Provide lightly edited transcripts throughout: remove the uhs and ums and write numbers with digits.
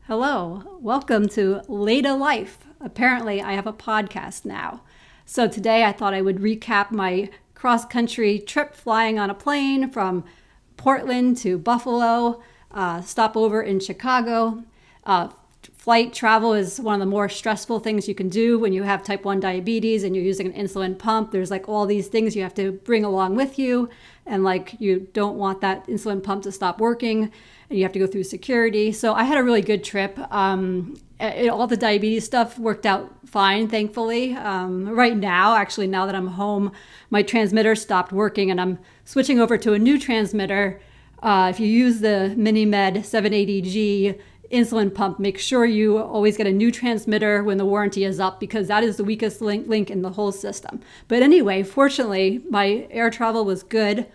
Hello, welcome to LADA Life. Apparently, I have a podcast now. So today I thought I would recap my cross-country trip flying on a plane from Portland to Buffalo, stopover in Chicago. Flight travel is one of the more stressful things you can do when you have type 1 diabetes and you're using an insulin pump. There's like all these things you have to bring along with you, and like you don't want that insulin pump to stop working, and you have to go through security. So I had a really good trip. All the diabetes stuff worked out fine, thankfully. Right now, actually, now that I'm home, my transmitter stopped working and I'm switching over to a new transmitter. If you use the MiniMed 780G Insulin Pump, make sure you always get a new transmitter when the warranty is up, because that is the weakest link in the whole system. But anyway, fortunately, my air travel was good.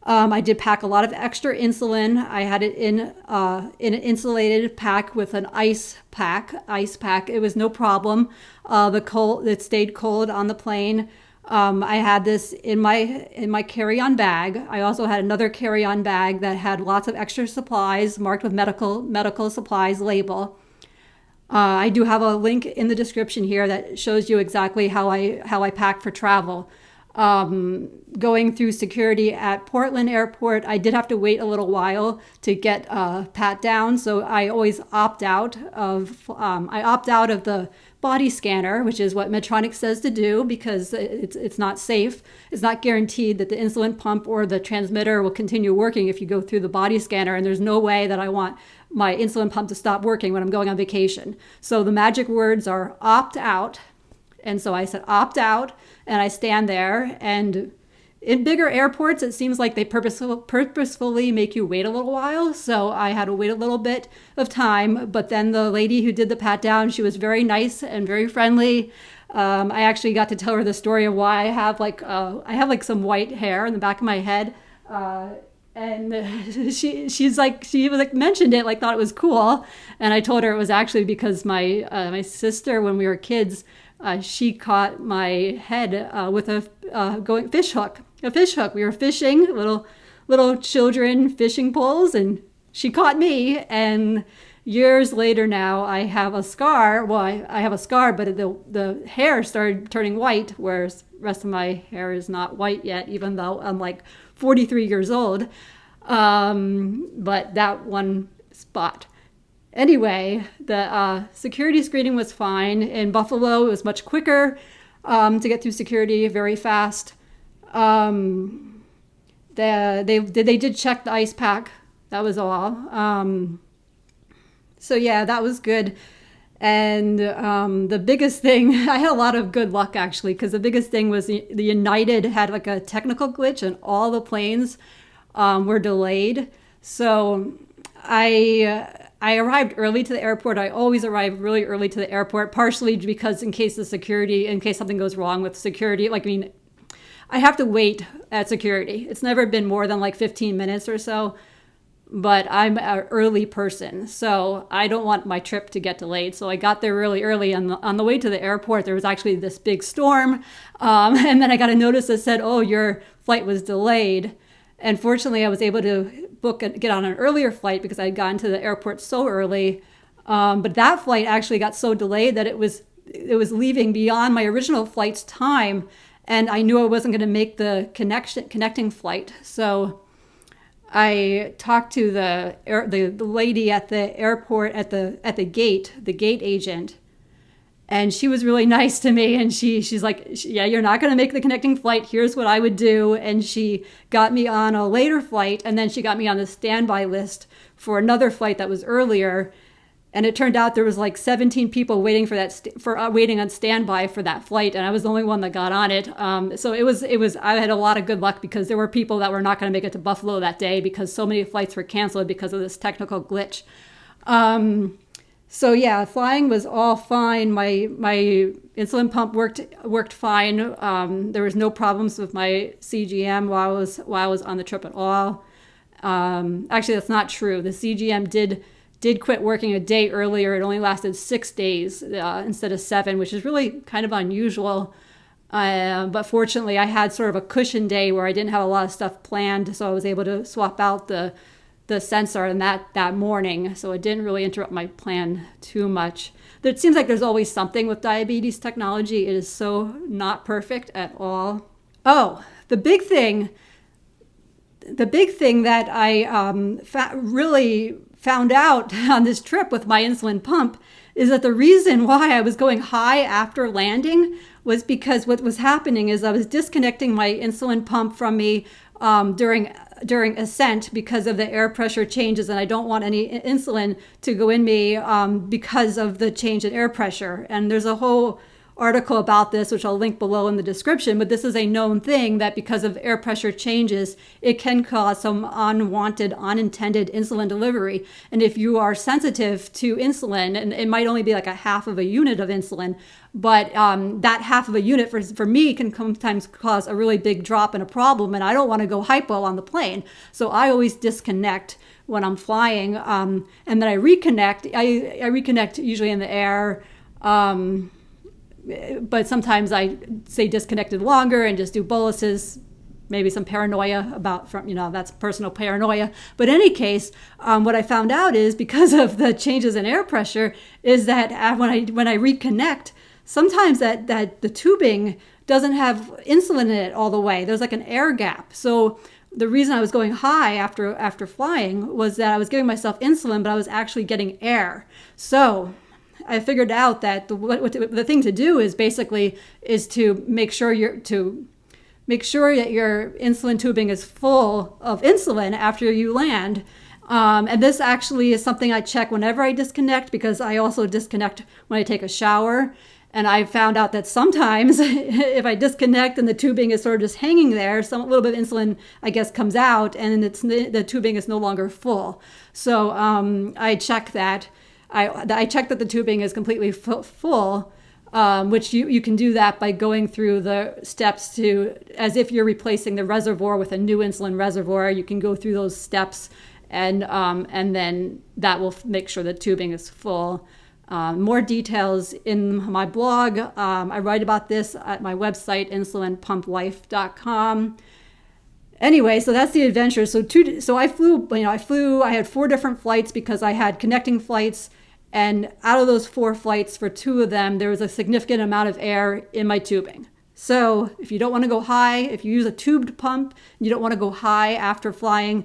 I did pack a lot of extra insulin. I had it in an insulated pack with an ice pack. It was no problem. It stayed cold on the plane. I had this in my carry-on bag. I also had another carry-on bag that had lots of extra supplies marked with medical supplies label. I do have a link in the description here that shows you exactly how I pack for travel. Going through security at Portland Airport, I did have to wait a little while to get pat down, so I always opt out of the body scanner, which is what Medtronic says to do, because it's not safe. It's not guaranteed that the insulin pump or the transmitter will continue working if you go through the body scanner, and there's no way that I want my insulin pump to stop working when I'm going on vacation. So the magic words are opt out. And so I said opt out, and I stand there. And in bigger airports, it seems like they purposefully make you wait a little while. So I had to wait a little bit of time. But then the lady who did the pat down, she was very nice and very friendly. I actually got to tell her the story of why I have like some white hair in the back of my head. And she mentioned it, like thought it was cool. And I told her it was actually because my sister, when we were kids, she caught my head with a fish hook. We were fishing, little children fishing poles, and she caught me. And years later now, I have a scar. Well, I have a scar, but the hair started turning white, whereas the rest of my hair is not white yet, even though I'm like 43 years old. But that one spot. Anyway, the security screening was fine. In Buffalo, it was much quicker to get through security, very fast. They did check the ice pack. That was all. So yeah, that was good. And the biggest thing, I had a lot of good luck actually, because the biggest thing was the United had like a technical glitch and all the planes were delayed. So I arrived early to the airport. I always arrive really early to the airport, partially because in case something goes wrong with security. I have to wait at security. It's never been more than like 15 minutes or so, but I'm an early person, so I don't want my trip to get delayed. So I got there really early, and on the way to the airport, there was actually this big storm, and then I got a notice that said, "Oh, your flight was delayed." And fortunately, I was able to get on an earlier flight because I had gotten to the airport so early. But that flight actually got so delayed that it was leaving beyond my original flight's time, and I knew I wasn't going to make the connecting flight. So I talked to the lady at the airport at the gate agent. And she was really nice to me, and she's like, yeah, you're not going to make the connecting flight. Here's what I would do. And she got me on a later flight, and then she got me on the standby list for another flight that was earlier. And it turned out there was like 17 people waiting waiting on standby for that flight, and I was the only one that got on it. So it was. I had a lot of good luck because there were people that were not going to make it to Buffalo that day because so many flights were canceled because of this technical glitch. So yeah, flying was all fine. My insulin pump worked fine. There was no problems with my CGM while I was on the trip at all. Actually, that's not true. The CGM did quit working a day earlier. It only lasted 6 days instead of 7, which is really kind of unusual. But fortunately, I had sort of a cushion day where I didn't have a lot of stuff planned, so I was able to swap out the the sensor and that morning, so it didn't really interrupt my plan too much. It seems like there's always something with diabetes technology. It is so not perfect at all. Oh, the big thing that I really found out on this trip with my insulin pump is that the reason why I was going high after landing was because what was happening is I was disconnecting my insulin pump from me during ascent because of the air pressure changes, and I don't want any insulin to go in me because of the change in air pressure. And there's a whole article about this, which I'll link below in the description, but this is a known thing that because of air pressure changes, it can cause some unwanted, unintended insulin delivery. And if you are sensitive to insulin, and it might only be like a half of a unit of insulin, but that half of a unit for me can sometimes cause a really big drop in a problem, and I don't want to go hypo on the plane. So I always disconnect when I'm flying, and then I reconnect. I reconnect usually in the air, but sometimes I stay disconnected longer and just do boluses, maybe some paranoia that's personal paranoia. But in any case, what I found out is because of the changes in air pressure is that when I reconnect, sometimes that the tubing doesn't have insulin in it all the way. There's like an air gap. So the reason I was going high after flying was that I was giving myself insulin, but I was actually getting air. So I figured out that the thing to do is basically to make sure that your insulin tubing is full of insulin after you land. And this actually is something I check whenever I disconnect, because I also disconnect when I take a shower. And I found out that sometimes if I disconnect and the tubing is sort of just hanging there, a little bit of insulin, I guess, comes out and the tubing is no longer full. So I check that. I check that the tubing is completely full, which you can do that by going through the steps as if you're replacing the reservoir with a new insulin reservoir. You can go through those steps, and then that will make sure the tubing is full. More details in my blog. I write about this at my website, insulinpumplife.com. Anyway, so that's the adventure. So I flew. I had 4 different flights because I had connecting flights, and out of those 4 flights, for 2 of them, there was a significant amount of air in my tubing. So if you don't want to go high, if you use a tubed pump, you don't want to go high after flying,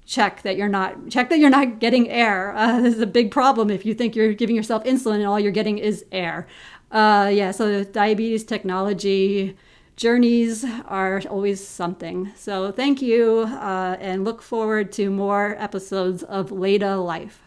check that you're not getting air. This is a big problem if you think you're giving yourself insulin and all you're getting is air. So diabetes technology journeys are always something. So thank you, and look forward to more episodes of LADA Life.